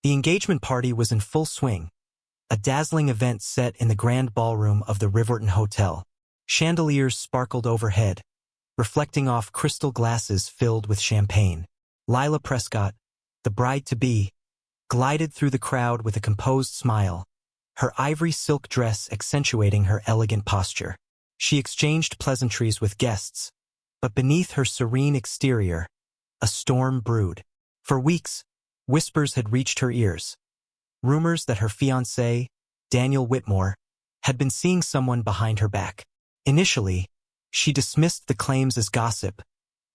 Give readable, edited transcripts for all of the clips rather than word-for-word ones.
The engagement party was in full swing, a dazzling event set in the grand ballroom of the Riverton Hotel. Chandeliers sparkled overhead, reflecting off crystal glasses filled with champagne. Lila Prescott, the bride-to-be, glided through the crowd with a composed smile, her ivory silk dress accentuating her elegant posture. She exchanged pleasantries with guests, but beneath her serene exterior, a storm brewed. For weeks, whispers had reached her ears. Rumors that her fiancé, Daniel Whitmore, had been seeing someone behind her back. Initially, she dismissed the claims as gossip,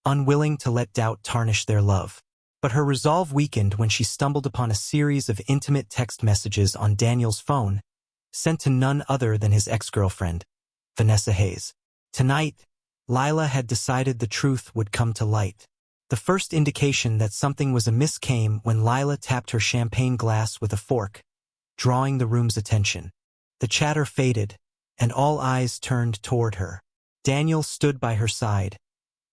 unwilling to let doubt tarnish their love. But her resolve weakened when she stumbled upon a series of intimate text messages on Daniel's phone, sent to none other than his ex-girlfriend, Vanessa Hayes. Tonight, Lila had decided the truth would come to light. The first indication that something was amiss came when Lila tapped her champagne glass with a fork, drawing the room's attention. The chatter faded, and all eyes turned toward her. Daniel stood by her side,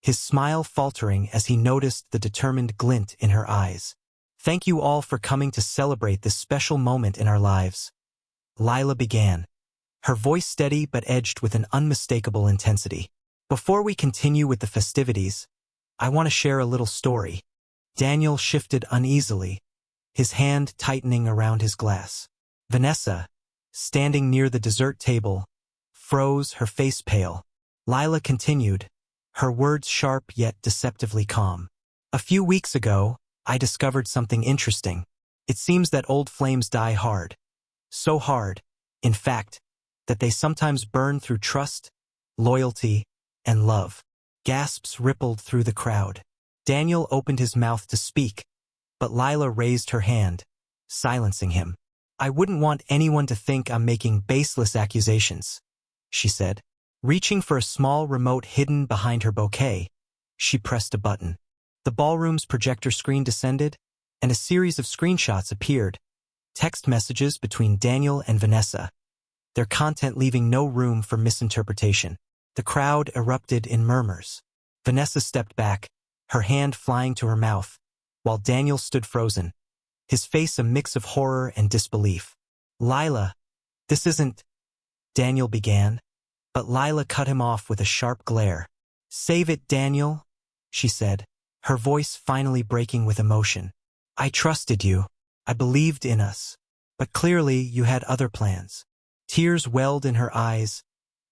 his smile faltering as he noticed the determined glint in her eyes. "Thank you all for coming to celebrate this special moment in our lives," Lila began, her voice steady but edged with an unmistakable intensity. "Before we continue with the festivities, I want to share a little story." Daniel shifted uneasily, his hand tightening around his glass. Vanessa, standing near the dessert table, froze, her face pale. Lila continued, her words sharp yet deceptively calm. "A few weeks ago, I discovered something interesting. It seems that old flames die hard. So hard, in fact, that they sometimes burn through trust, loyalty, and love." Gasps rippled through the crowd. Daniel opened his mouth to speak, but Lila raised her hand, silencing him. "I wouldn't want anyone to think I'm making baseless accusations," she said. Reaching for a small remote hidden behind her bouquet, she pressed a button. The ballroom's projector screen descended, and a series of screenshots appeared, text messages between Daniel and Vanessa, their content leaving no room for misinterpretation. The crowd erupted in murmurs. Vanessa stepped back, her hand flying to her mouth, while Daniel stood frozen, his face a mix of horror and disbelief. "Lila, this isn't—" Daniel began, but Lila cut him off with a sharp glare. "Save it, Daniel," she said, her voice finally breaking with emotion. "I trusted you. I believed in us. But clearly you had other plans." Tears welled in her eyes,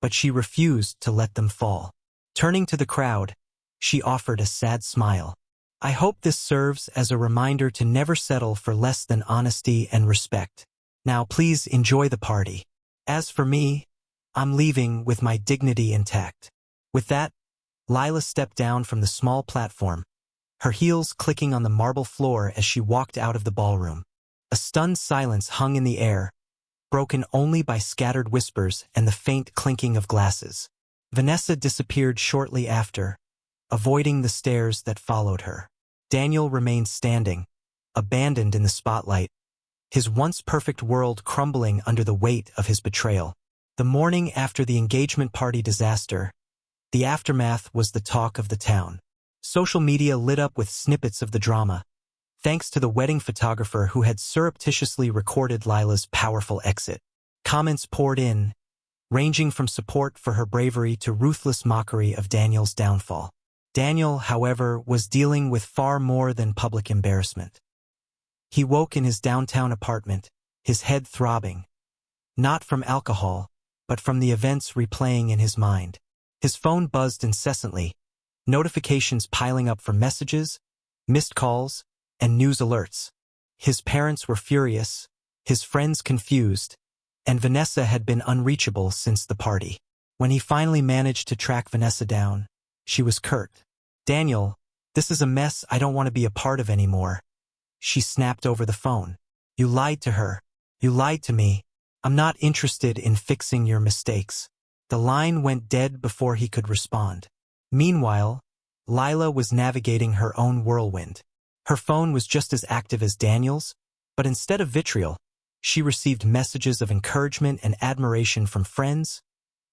but she refused to let them fall. Turning to the crowd, she offered a sad smile. "I hope this serves as a reminder to never settle for less than honesty and respect. Now please enjoy the party. As for me, I'm leaving with my dignity intact." With that, Lila stepped down from the small platform, her heels clicking on the marble floor as she walked out of the ballroom. A stunned silence hung in the air, broken only by scattered whispers and the faint clinking of glasses. Vanessa disappeared shortly after, avoiding the stares that followed her. Daniel remained standing, abandoned in the spotlight, his once perfect world crumbling under the weight of his betrayal. The morning after the engagement party disaster, the aftermath was the talk of the town. Social media lit up with snippets of the drama, thanks to the wedding photographer who had surreptitiously recorded Lila's powerful exit. Comments poured in, ranging from support for her bravery to ruthless mockery of Daniel's downfall. Daniel, however, was dealing with far more than public embarrassment. He woke in his downtown apartment, his head throbbing, not from alcohol, but from the events replaying in his mind. His phone buzzed incessantly, notifications piling up from messages, missed calls, and news alerts. His parents were furious, his friends confused, and Vanessa had been unreachable since the party. When he finally managed to track Vanessa down, she was curt. "Daniel, this is a mess I don't want to be a part of anymore," she snapped over the phone. "You lied to her. You lied to me. I'm not interested in fixing your mistakes." The line went dead before he could respond. Meanwhile, Lila was navigating her own whirlwind. Her phone was just as active as Daniel's, but instead of vitriol, she received messages of encouragement and admiration from friends,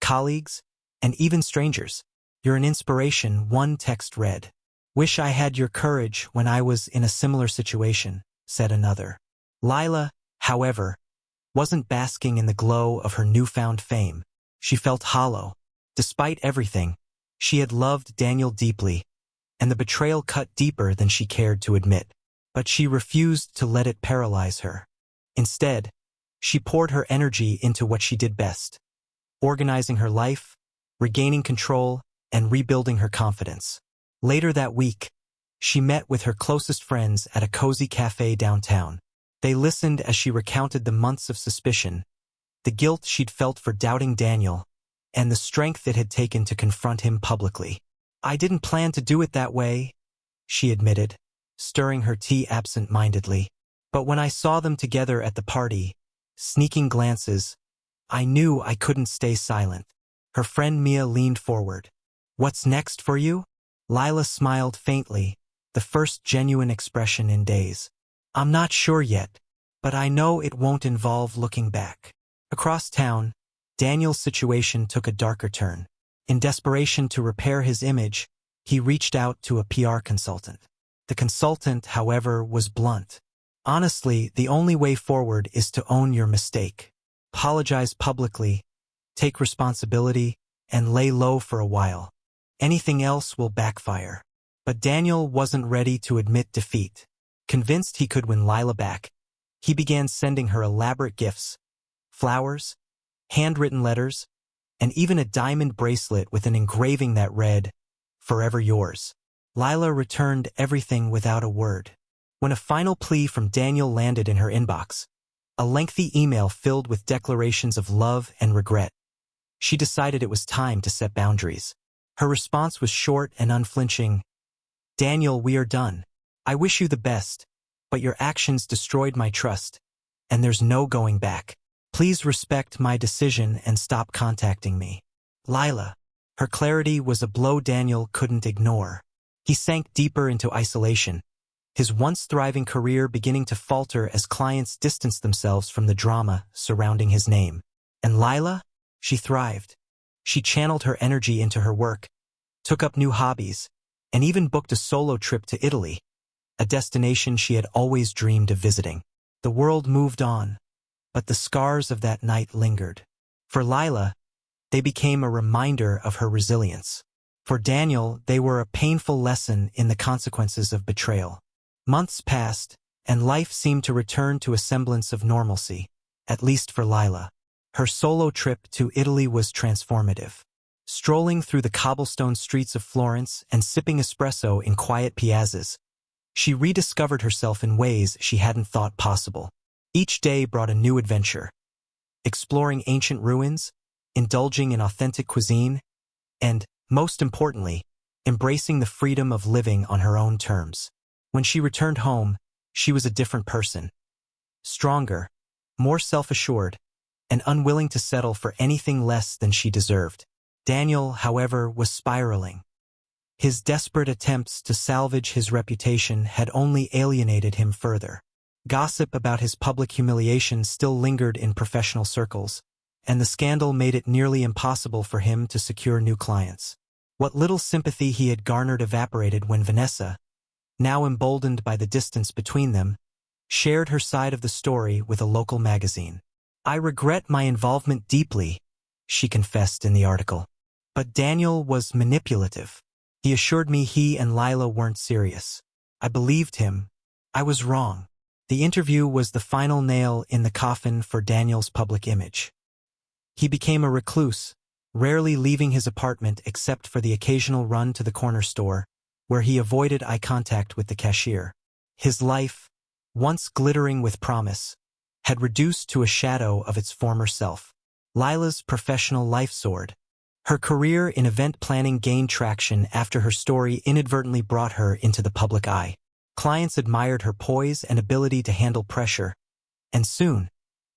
colleagues, and even strangers. "You're an inspiration," one text read. "Wish I had your courage when I was in a similar situation," said another. Lila, however, wasn't basking in the glow of her newfound fame. She felt hollow. Despite everything, she had loved Daniel deeply, and the betrayal cut deeper than she cared to admit. But she refused to let it paralyze her. Instead, she poured her energy into what she did best: organizing her life, regaining control, and rebuilding her confidence. Later that week, she met with her closest friends at a cozy cafe downtown. They listened as she recounted the months of suspicion, the guilt she'd felt for doubting Daniel, and the strength it had taken to confront him publicly. "I didn't plan to do it that way," she admitted, stirring her tea absent-mindedly. "But when I saw them together at the party, sneaking glances, I knew I couldn't stay silent." Her friend Mia leaned forward. "What's next for you?" Lila smiled faintly, the first genuine expression in days. "I'm not sure yet, but I know it won't involve looking back." Across town, Daniel's situation took a darker turn. In desperation to repair his image, he reached out to a PR consultant. The consultant, however, was blunt. "Honestly, the only way forward is to own your mistake. Apologize publicly, take responsibility, and lay low for a while. Anything else will backfire." But Daniel wasn't ready to admit defeat. Convinced he could win Lila back, he began sending her elaborate gifts: flowers, handwritten letters, and even a diamond bracelet with an engraving that read, "Forever yours." Lila returned everything without a word. When a final plea from Daniel landed in her inbox, a lengthy email filled with declarations of love and regret, she decided it was time to set boundaries. Her response was short and unflinching: "Daniel, we are done. I wish you the best, but your actions destroyed my trust, and there's no going back. Please respect my decision and stop contacting me." Lila. Her clarity was a blow Daniel couldn't ignore. He sank deeper into isolation, his once thriving career beginning to falter as clients distanced themselves from the drama surrounding his name. And Lila? She thrived. She channeled her energy into her work, took up new hobbies, and even booked a solo trip to Italy, a destination she had always dreamed of visiting. The world moved on, but the scars of that night lingered. For Lila, they became a reminder of her resilience. For Daniel, they were a painful lesson in the consequences of betrayal. Months passed, and life seemed to return to a semblance of normalcy, at least for Lila. Her solo trip to Italy was transformative. Strolling through the cobblestone streets of Florence and sipping espresso in quiet piazzas, she rediscovered herself in ways she hadn't thought possible. Each day brought a new adventure: exploring ancient ruins, indulging in authentic cuisine, and, most importantly, embracing the freedom of living on her own terms. When she returned home, she was a different person. Stronger, more self-assured, and unwilling to settle for anything less than she deserved. Daniel, however, was spiraling. His desperate attempts to salvage his reputation had only alienated him further. Gossip about his public humiliation still lingered in professional circles, and the scandal made it nearly impossible for him to secure new clients. What little sympathy he had garnered evaporated when Vanessa, now emboldened by the distance between them, shared her side of the story with a local magazine. "I regret my involvement deeply," she confessed in the article. But Daniel was manipulative. He assured me he and Lila weren't serious. I believed him. I was wrong. The interview was the final nail in the coffin for Daniel's public image. He became a recluse, rarely leaving his apartment except for the occasional run to the corner store, where he avoided eye contact with the cashier. His life, once glittering with promise, had reduced to a shadow of its former self. Lila's professional life soared. Her career in event planning gained traction after her story inadvertently brought her into the public eye. Clients admired her poise and ability to handle pressure, and soon,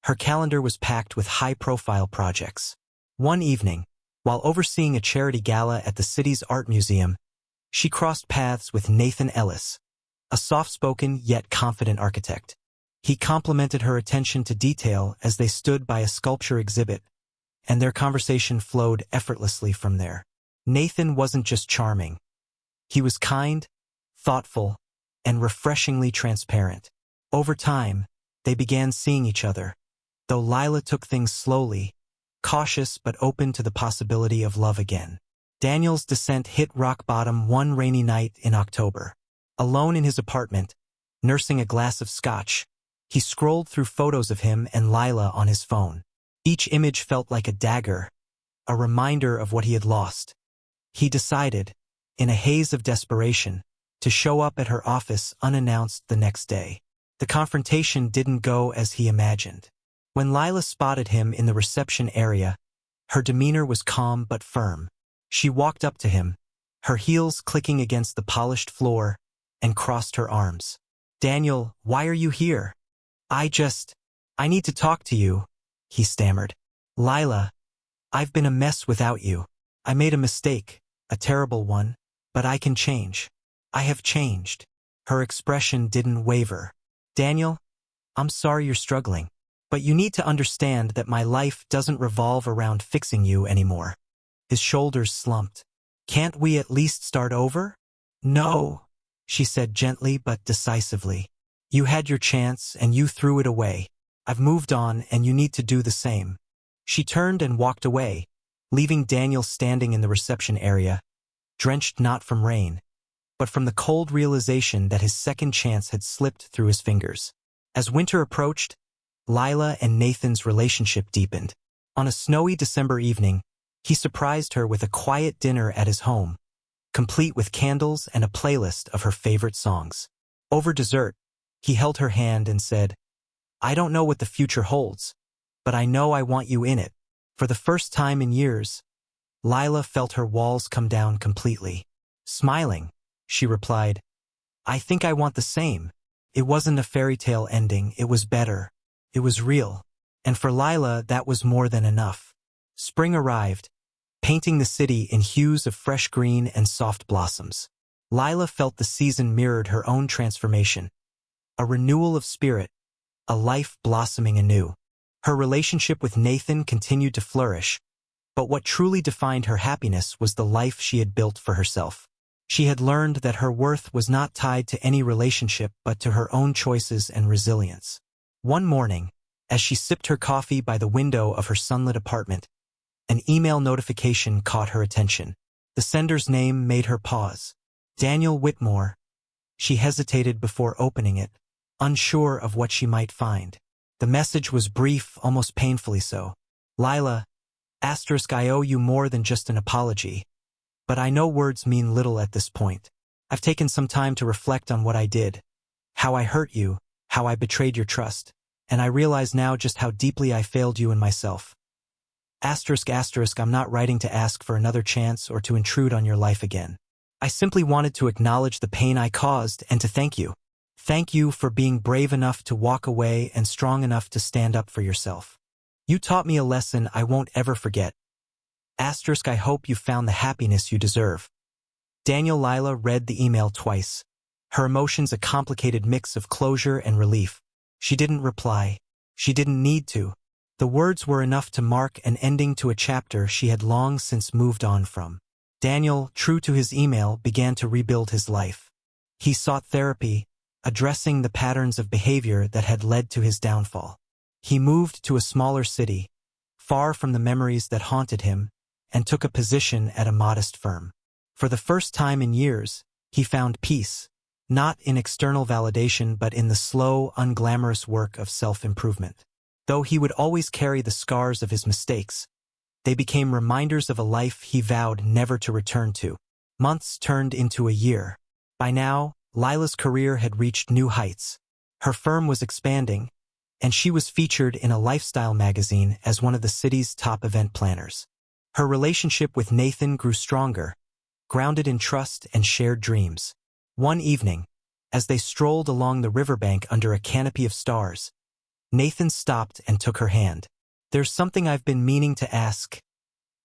her calendar was packed with high-profile projects. One evening, while overseeing a charity gala at the city's art museum, she crossed paths with Nathan Ellis, a soft-spoken yet confident architect. He complimented her attention to detail as they stood by a sculpture exhibit, and their conversation flowed effortlessly from there. Nathan wasn't just charming. He was kind, thoughtful, and refreshingly transparent. Over time, They began seeing each other, though Lila took things slowly, cautious but open to the possibility of love again. Daniel's descent hit rock bottom one rainy night in October. Alone in his apartment, nursing a glass of scotch, he scrolled through photos of him and Lila on his phone. Each image felt like a dagger, a reminder of what he had lost. He decided, in a haze of desperation, to show up at her office unannounced the next day. The confrontation didn't go as he imagined. When Lila spotted him in the reception area, her demeanor was calm but firm. She walked up to him, her heels clicking against the polished floor, and crossed her arms. "Daniel, why are you here?" I need to talk to you," he stammered. "Lila, I've been a mess without you. I made a mistake, a terrible one, but I can change. I have changed." Her expression didn't waver. "Daniel, I'm sorry you're struggling, but you need to understand that my life doesn't revolve around fixing you anymore." His shoulders slumped. "Can't we at least start over?" "No," she said gently but decisively. "You had your chance and you threw it away. I've moved on and you need to do the same." She turned and walked away, leaving Daniel standing in the reception area, drenched not from rain, but from the cold realization that his second chance had slipped through his fingers. As winter approached, Lila and Nathan's relationship deepened. On a snowy December evening, he surprised her with a quiet dinner at his home, complete with candles and a playlist of her favorite songs. Over dessert, he held her hand and said, "I don't know what the future holds, but I know I want you in it." For the first time in years, Lila felt her walls come down completely. Smiling, she replied, "I think I want the same." It wasn't a fairy tale ending, it was better. It was real. And for Lila, that was more than enough. Spring arrived, painting the city in hues of fresh green and soft blossoms. Lila felt the season mirrored her own transformation. A renewal of spirit, a life blossoming anew. Her relationship with Nathan continued to flourish, but what truly defined her happiness was the life she had built for herself. She had learned that her worth was not tied to any relationship but to her own choices and resilience. One morning, as she sipped her coffee by the window of her sunlit apartment, an email notification caught her attention. The sender's name made her pause. Daniel Whitmore. She hesitated before opening it, unsure of what she might find. The message was brief, almost painfully so. "Lila, I owe you more than just an apology. But I know words mean little at this point. I've taken some time to reflect on what I did, how I hurt you, how I betrayed your trust, and I realize now just how deeply I failed you and myself. I'm not writing to ask for another chance or to intrude on your life again. I simply wanted to acknowledge the pain I caused and to thank you. Thank you for being brave enough to walk away and strong enough to stand up for yourself. You taught me a lesson I won't ever forget. I hope you found the happiness you deserve." Daniel. Lila read the email twice, her emotions a complicated mix of closure and relief. She didn't reply. She didn't need to. The words were enough to mark an ending to a chapter she had long since moved on from. Daniel, true to his email, began to rebuild his life. He sought therapy, addressing the patterns of behavior that had led to his downfall. He moved to a smaller city, far from the memories that haunted him, and took a position at a modest firm. For the first time in years, he found peace, not in external validation but in the slow, unglamorous work of self-improvement. Though he would always carry the scars of his mistakes, they became reminders of a life he vowed never to return to. Months turned into a year. By now, Lila's career had reached new heights. Her firm was expanding, and she was featured in a lifestyle magazine as one of the city's top event planners. Her relationship with Nathan grew stronger, grounded in trust and shared dreams. One evening, as they strolled along the riverbank under a canopy of stars, Nathan stopped and took her hand. "There's something I've been meaning to ask,"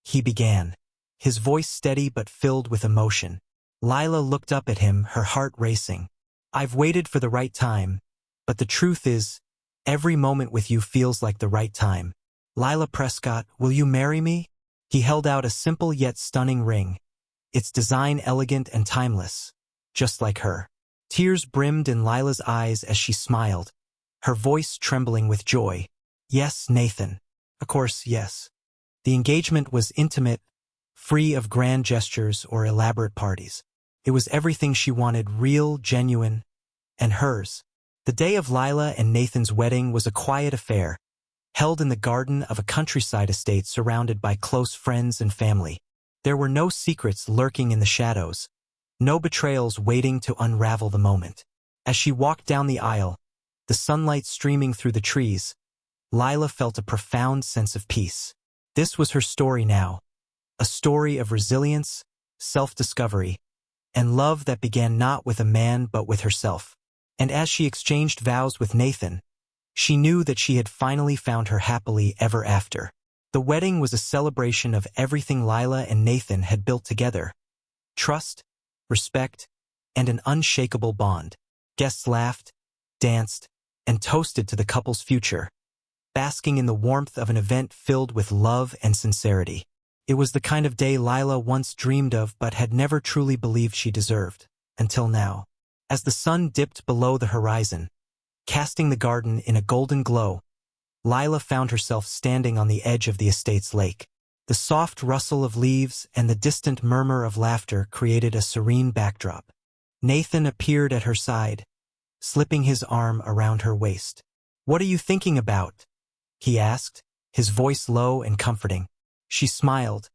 he began, his voice steady but filled with emotion. Lila looked up at him, her heart racing. "I've waited for the right time, but the truth is, every moment with you feels like the right time. Lila Prescott, will you marry me?" He held out a simple yet stunning ring, its design elegant and timeless, just like her. Tears brimmed in Lila's eyes as she smiled, her voice trembling with joy. Yes, Nathan. Of course, yes. The engagement was intimate, free of grand gestures or elaborate parties. It was everything she wanted, real, genuine, and hers. The day of Lila and Nathan's wedding was a quiet affair, held in the garden of a countryside estate surrounded by close friends and family. There were no secrets lurking in the shadows, no betrayals waiting to unravel the moment. As she walked down the aisle, the sunlight streaming through the trees, Lila felt a profound sense of peace. This was her story now, a story of resilience, self-discovery, and love that began not with a man but with herself. And as she exchanged vows with Nathan, she knew that she had finally found her happily ever after. The wedding was a celebration of everything Lila and Nathan had built together: trust, respect, and an unshakable bond. Guests laughed, danced, and toasted to the couple's future, basking in the warmth of an event filled with love and sincerity. It was the kind of day Lila once dreamed of but had never truly believed she deserved, until now. As the sun dipped below the horizon, casting the garden in a golden glow, Lila found herself standing on the edge of the estate's lake. The soft rustle of leaves and the distant murmur of laughter created a serene backdrop. Nathan appeared at her side, slipping his arm around her waist. "What are you thinking about?" he asked, his voice low and comforting. She smiled,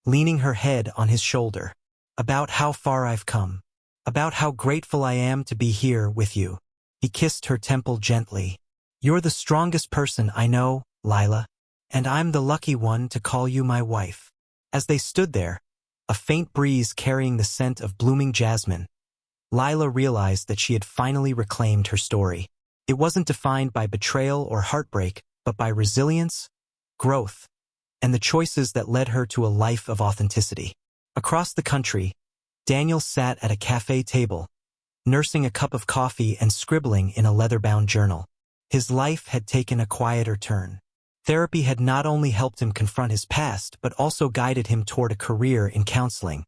leaning her head on his shoulder. "About how far I've come. About how grateful I am to be here with you." He kissed her temple gently. "You're the strongest person I know, Lila, and I'm the lucky one to call you my wife." As they stood there, a faint breeze carrying the scent of blooming jasmine, Lila realized that she had finally reclaimed her story. It wasn't defined by betrayal or heartbreak, but by resilience, growth, and the choices that led her to a life of authenticity. Across the country, Daniel sat at a cafe table, nursing a cup of coffee and scribbling in a leather-bound journal. His life had taken a quieter turn. Therapy had not only helped him confront his past but also guided him toward a career in counseling,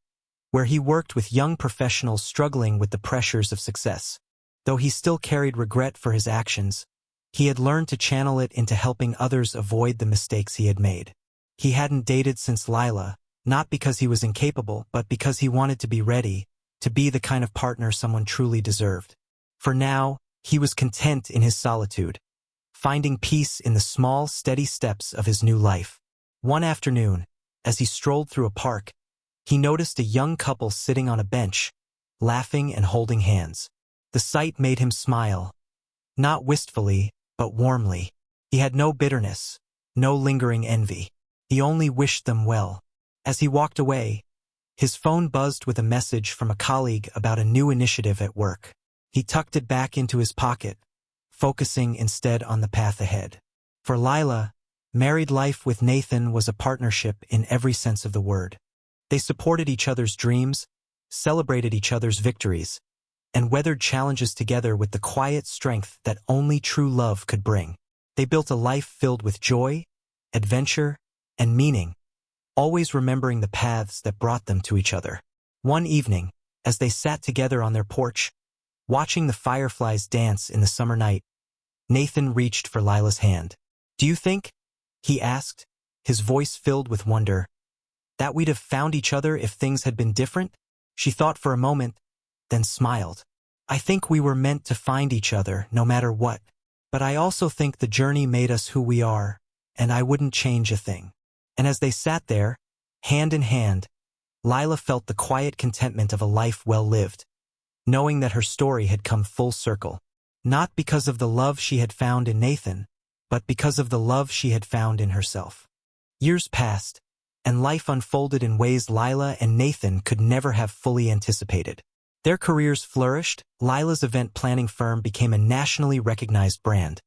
where he worked with young professionals struggling with the pressures of success. Though he still carried regret for his actions, he had learned to channel it into helping others avoid the mistakes he had made. He hadn't dated since Lila, not because he was incapable, but because he wanted to be ready, to be the kind of partner someone truly deserved. For now, he was content in his solitude, finding peace in the small, steady steps of his new life. One afternoon, as he strolled through a park, he noticed a young couple sitting on a bench, laughing and holding hands. The sight made him smile, not wistfully, but warmly. He had no bitterness, no lingering envy. He only wished them well. As he walked away, his phone buzzed with a message from a colleague about a new initiative at work. He tucked it back into his pocket, focusing instead on the path ahead. For Lila, married life with Nathan was a partnership in every sense of the word. They supported each other's dreams, celebrated each other's victories, and weathered challenges together with the quiet strength that only true love could bring. They built a life filled with joy, adventure, and meaning, always remembering the paths that brought them to each other. One evening, as they sat together on their porch, watching the fireflies dance in the summer night, Nathan reached for Lila's hand. "Do you think," he asked, his voice filled with wonder, "that we'd have found each other if things had been different?" She thought for a moment, then smiled. "I think we were meant to find each other no matter what. But I also think the journey made us who we are, and I wouldn't change a thing." And as they sat there, hand in hand, Lila felt the quiet contentment of a life well lived, knowing that her story had come full circle, not because of the love she had found in Nathan, but because of the love she had found in herself. Years passed, and life unfolded in ways Lila and Nathan could never have fully anticipated. Their careers flourished. Lila's event planning firm became a nationally recognized brand,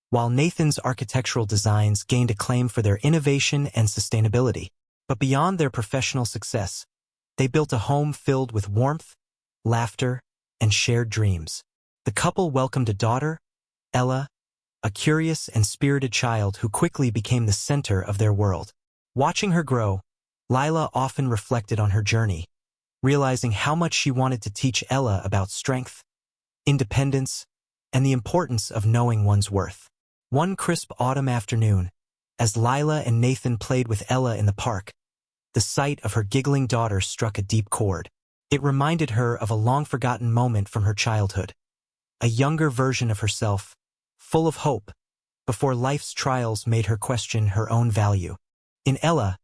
while Nathan's architectural designs gained acclaim for their innovation and sustainability. But beyond their professional success, they built a home filled with warmth, laughter, and shared dreams. The couple welcomed a daughter, Ella, a curious and spirited child who quickly became the center of their world. Watching her grow, Lila often reflected on her journey, realizing how much she wanted to teach Ella about strength, independence, and the importance of knowing one's worth. One crisp autumn afternoon, as Lila and Nathan played with Ella in the park, the sight of her giggling daughter struck a deep chord. It reminded her of a long-forgotten moment from her childhood. A younger version of herself, full of hope, before life's trials made her question her own value. In Ella,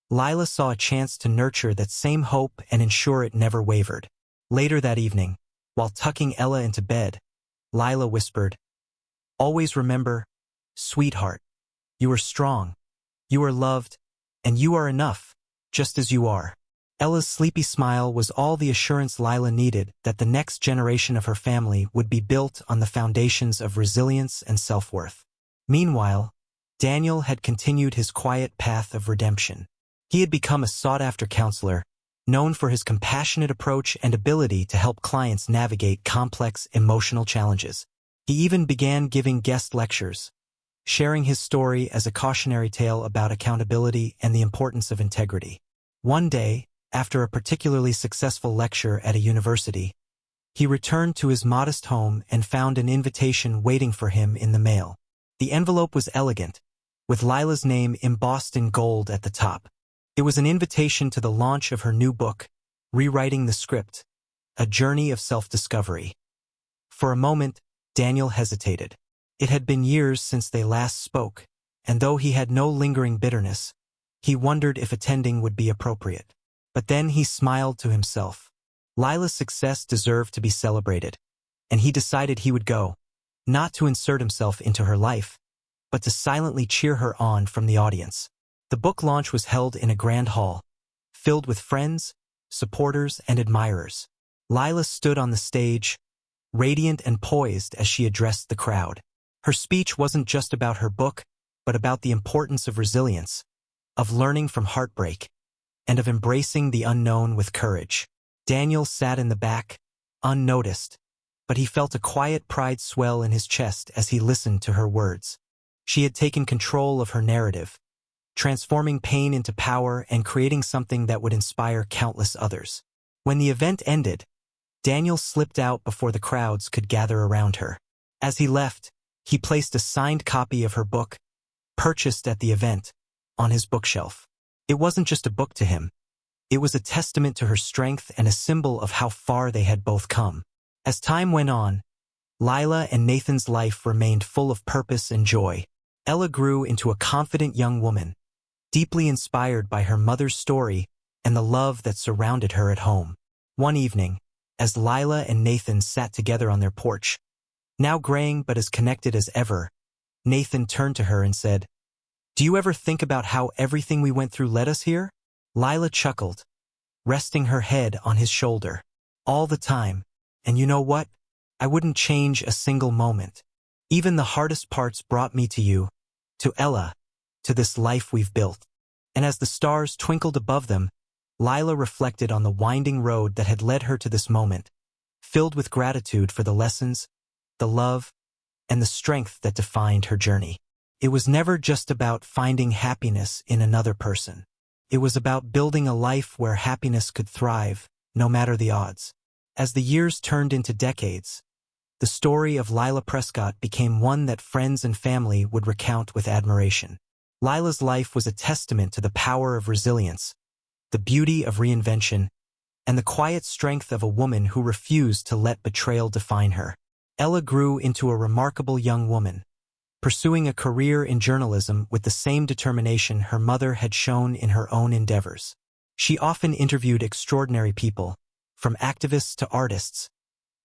Lila saw a chance to nurture that same hope and ensure it never wavered. Later that evening, while tucking Ella into bed, Lila whispered, "Always remember, sweetheart, you are strong, you are loved, and you are enough, just as you are." Ella's sleepy smile was all the assurance Lila needed that the next generation of her family would be built on the foundations of resilience and self-worth. Meanwhile, Daniel had continued his quiet path of redemption. He had become a sought-after counselor, known for his compassionate approach and ability to help clients navigate complex emotional challenges. He even began giving guest lectures, sharing his story as a cautionary tale about accountability and the importance of integrity. One day, after a particularly successful lecture at a university, he returned to his modest home and found an invitation waiting for him in the mail. The envelope was elegant, with Lila's name embossed in gold at the top. It was an invitation to the launch of her new book, Rewriting the Script, A Journey of Self-Discovery. For a moment, Daniel hesitated. It had been years since they last spoke, and though he had no lingering bitterness, he wondered if attending would be appropriate. But then he smiled to himself. Lila's success deserved to be celebrated, and he decided he would go, not to insert himself into her life, but to silently cheer her on from the audience. The book launch was held in a grand hall, filled with friends, supporters, and admirers. Lila stood on the stage, radiant and poised as she addressed the crowd. Her speech wasn't just about her book, but about the importance of resilience, of learning from heartbreak, and of embracing the unknown with courage. Daniel sat in the back, unnoticed, but he felt a quiet pride swell in his chest as he listened to her words. She had taken control of her narrative, transforming pain into power and creating something that would inspire countless others. When the event ended, Daniel slipped out before the crowds could gather around her. As he left, he placed a signed copy of her book, purchased at the event, on his bookshelf. It wasn't just a book to him. It was a testament to her strength and a symbol of how far they had both come. As time went on, Lila and Nathan's life remained full of purpose and joy. Ella grew into a confident young woman, deeply inspired by her mother's story and the love that surrounded her at home. One evening, as Lila and Nathan sat together on their porch, now graying but as connected as ever, Nathan turned to her and said, "Do you ever think about how everything we went through led us here?" Lila chuckled, resting her head on his shoulder. "All the time. And you know what? I wouldn't change a single moment. Even the hardest parts brought me to you, to Ella, to this life we've built." And as the stars twinkled above them, Lila reflected on the winding road that had led her to this moment, filled with gratitude for the lessons, the love, and the strength that defined her journey. It was never just about finding happiness in another person. It was about building a life where happiness could thrive, no matter the odds. As the years turned into decades, the story of Lila Prescott became one that friends and family would recount with admiration. Lila's life was a testament to the power of resilience, the beauty of reinvention, and the quiet strength of a woman who refused to let betrayal define her. Ella grew into a remarkable young woman, pursuing a career in journalism with the same determination her mother had shown in her own endeavors. She often interviewed extraordinary people, from activists to artists,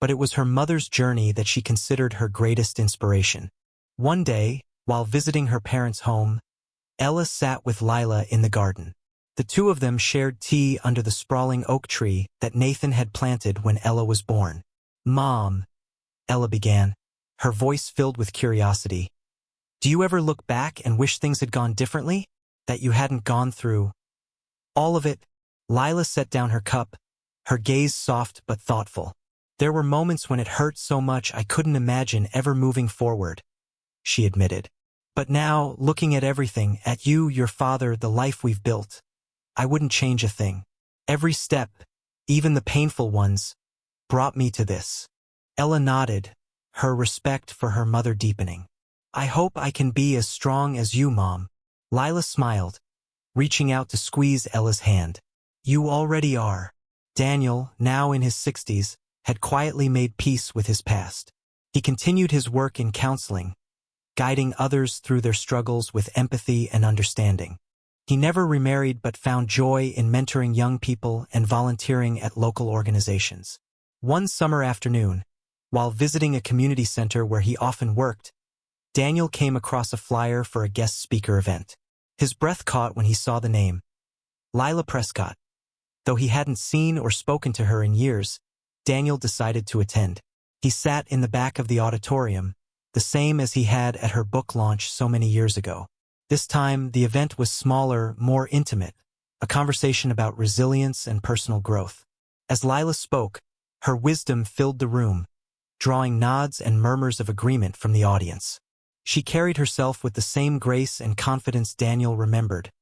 but it was her mother's journey that she considered her greatest inspiration. One day, while visiting her parents' home, Ella sat with Lila in the garden. The two of them shared tea under the sprawling oak tree that Nathan had planted when Ella was born. "Mom," Ella began, her voice filled with curiosity, "do you ever look back and wish things had gone differently? That you hadn't gone through all of it?" Lila set down her cup, her gaze soft but thoughtful. "There were moments when it hurt so much I couldn't imagine ever moving forward," she admitted. "But now, looking at everything, at you, your father, the life we've built, I wouldn't change a thing. Every step, even the painful ones, brought me to this." Ella nodded, her respect for her mother deepening. "I hope I can be as strong as you, Mom." Lila smiled, reaching out to squeeze Ella's hand. "You already are." Daniel, now in his 60s, had quietly made peace with his past. He continued his work in counseling, guiding others through their struggles with empathy and understanding. He never remarried but found joy in mentoring young people and volunteering at local organizations. One summer afternoon, while visiting a community center where he often worked, Daniel came across a flyer for a guest speaker event. His breath caught when he saw the name, Lila Prescott. Though he hadn't seen or spoken to her in years, Daniel decided to attend. He sat in the back of the auditorium, the same as he had at her book launch so many years ago. This time, the event was smaller, more intimate, a conversation about resilience and personal growth. As Lila spoke, her wisdom filled the room, drawing nods and murmurs of agreement from the audience. She carried herself with the same grace and confidence Daniel remembered,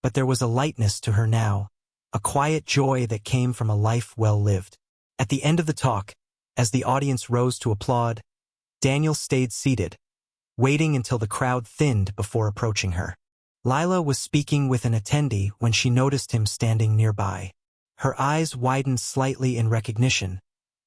but there was a lightness to her now, a quiet joy that came from a life well lived. At the end of the talk, as the audience rose to applaud, Daniel stayed seated, waiting until the crowd thinned before approaching her. Lila was speaking with an attendee when she noticed him standing nearby. Her eyes widened slightly in recognition,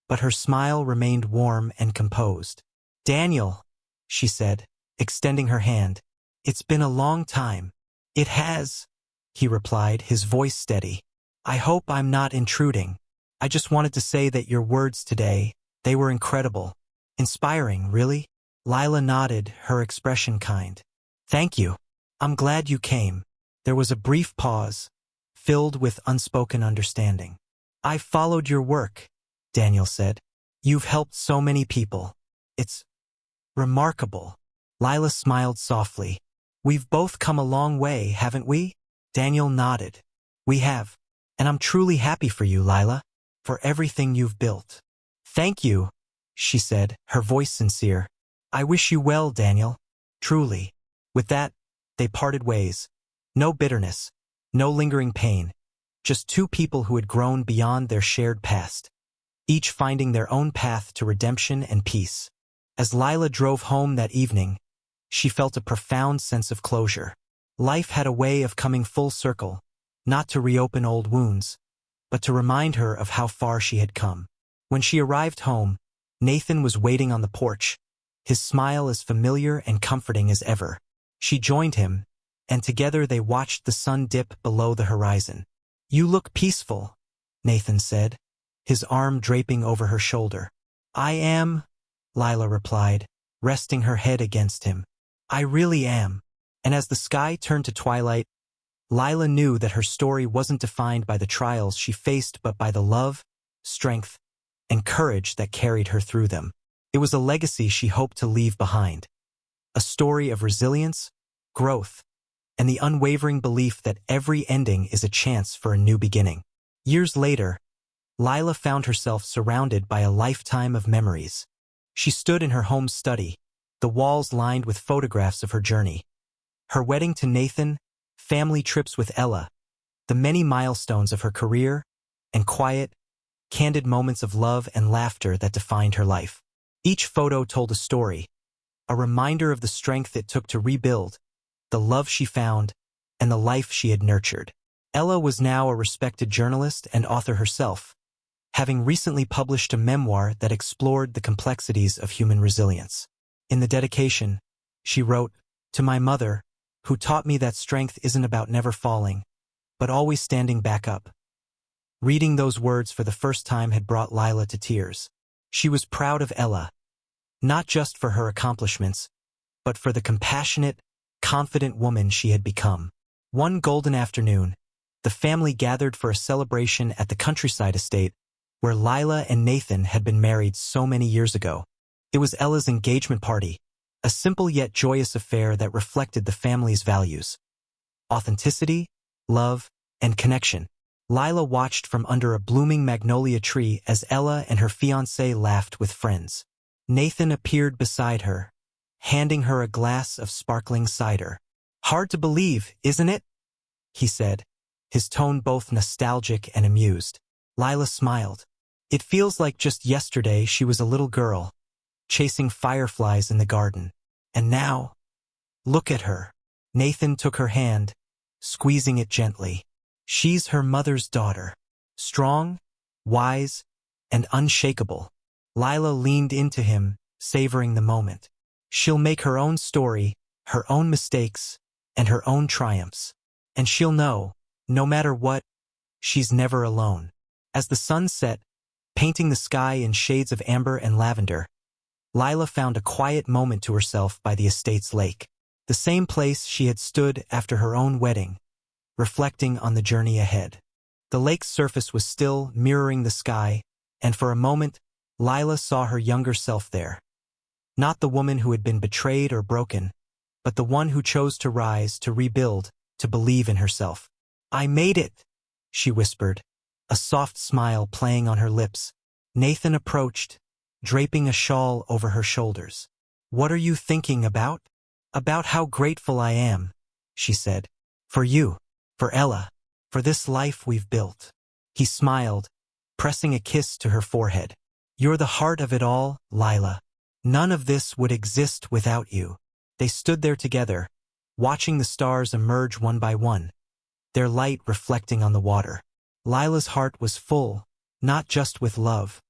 but her smile remained warm and composed. "Daniel," she said, extending her hand. "It's been a long time." "It has," he replied, his voice steady. "I hope I'm not intruding. I just wanted to say that your words today, they were incredible. Inspiring, really?" Lila nodded, her expression kind. "Thank you. I'm glad you came." There was a brief pause, filled with unspoken understanding. "I've followed your work," Daniel said. "You've helped so many people. It's remarkable." Lila smiled softly. "We've both come a long way, haven't we?" Daniel nodded. "We have. And I'm truly happy for you, Lila, for everything you've built." "Thank you," she said, her voice sincere. "I wish you well, Daniel. Truly." With that, they parted ways. No bitterness, no lingering pain, just two people who had grown beyond their shared past, each finding their own path to redemption and peace. As Lila drove home that evening, she felt a profound sense of closure. Life had a way of coming full circle, not to reopen old wounds, but to remind her of how far she had come. When she arrived home, Nathan was waiting on the porch, his smile as familiar and comforting as ever. She joined him, and together they watched the sun dip below the horizon. "You look peaceful," Nathan said, his arm draping over her shoulder. "I am," Lila replied, resting her head against him. "I really am." And as the sky turned to twilight, Lila knew that her story wasn't defined by the trials she faced but by the love, strength, and courage that carried her through them. It was a legacy she hoped to leave behind. A story of resilience, growth, and the unwavering belief that every ending is a chance for a new beginning. Years later, Lila found herself surrounded by a lifetime of memories. She stood in her home study, the walls lined with photographs of her journey. Her wedding to Nathan, family trips with Ella, the many milestones of her career, and quiet, candid moments of love and laughter that defined her life. Each photo told a story, a reminder of the strength it took to rebuild, the love she found, and the life she had nurtured. Ella was now a respected journalist and author herself, having recently published a memoir that explored the complexities of human resilience. In the dedication, she wrote, "To my mother, who taught me that strength isn't about never falling, but always standing back up." Reading those words for the first time had brought Lila to tears. She was proud of Ella, not just for her accomplishments, but for the compassionate, confident woman she had become. One golden afternoon, the family gathered for a celebration at the countryside estate where Lila and Nathan had been married so many years ago. It was Ella's engagement party, a simple yet joyous affair that reflected the family's values: authenticity, love, and connection. Lila watched from under a blooming magnolia tree as Ella and her fiancé laughed with friends. Nathan appeared beside her, handing her a glass of sparkling cider. "Hard to believe, isn't it?" he said, his tone both nostalgic and amused. Lila smiled. "It feels like just yesterday she was a little girl." chasing fireflies in the garden. And now, look at her. Nathan took her hand, squeezing it gently. She's her mother's daughter. Strong, wise, and unshakable. Lila leaned into him, savoring the moment. She'll make her own story, her own mistakes, and her own triumphs. And she'll know, no matter what, she's never alone. As the sun set, painting the sky in shades of amber and lavender, Lila found a quiet moment to herself by the estate's lake. The same place she had stood after her own wedding, reflecting on the journey ahead. The lake's surface was still, mirroring the sky, and for a moment, Lila saw her younger self there. Not the woman who had been betrayed or broken, but the one who chose to rise, to rebuild, to believe in herself. "I made it," she whispered, a soft smile playing on her lips. Nathan approached, draping a shawl over her shoulders. "What are you thinking about?" "About how grateful I am," she said. "For you, for Ella, for this life we've built." He smiled, pressing a kiss to her forehead. "You're the heart of it all, Lila. None of this would exist without you." They stood there together, watching the stars emerge one by one, their light reflecting on the water. Lila's heart was full, not just with love,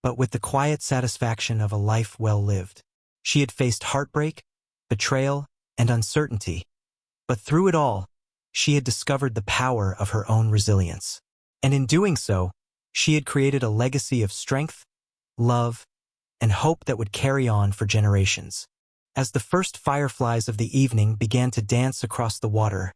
but with the quiet satisfaction of a life well lived. She had faced heartbreak, betrayal, and uncertainty, but through it all, she had discovered the power of her own resilience. And in doing so, she had created a legacy of strength, love, and hope that would carry on for generations. As the first fireflies of the evening began to dance across the water,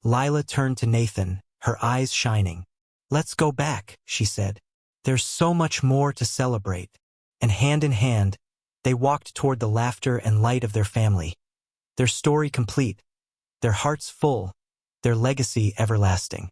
Lila turned to Nathan, her eyes shining. "Let's go back," she said. "There's so much more to celebrate." And hand in hand, they walked toward the laughter and light of their family, their story complete, their hearts full, their legacy everlasting.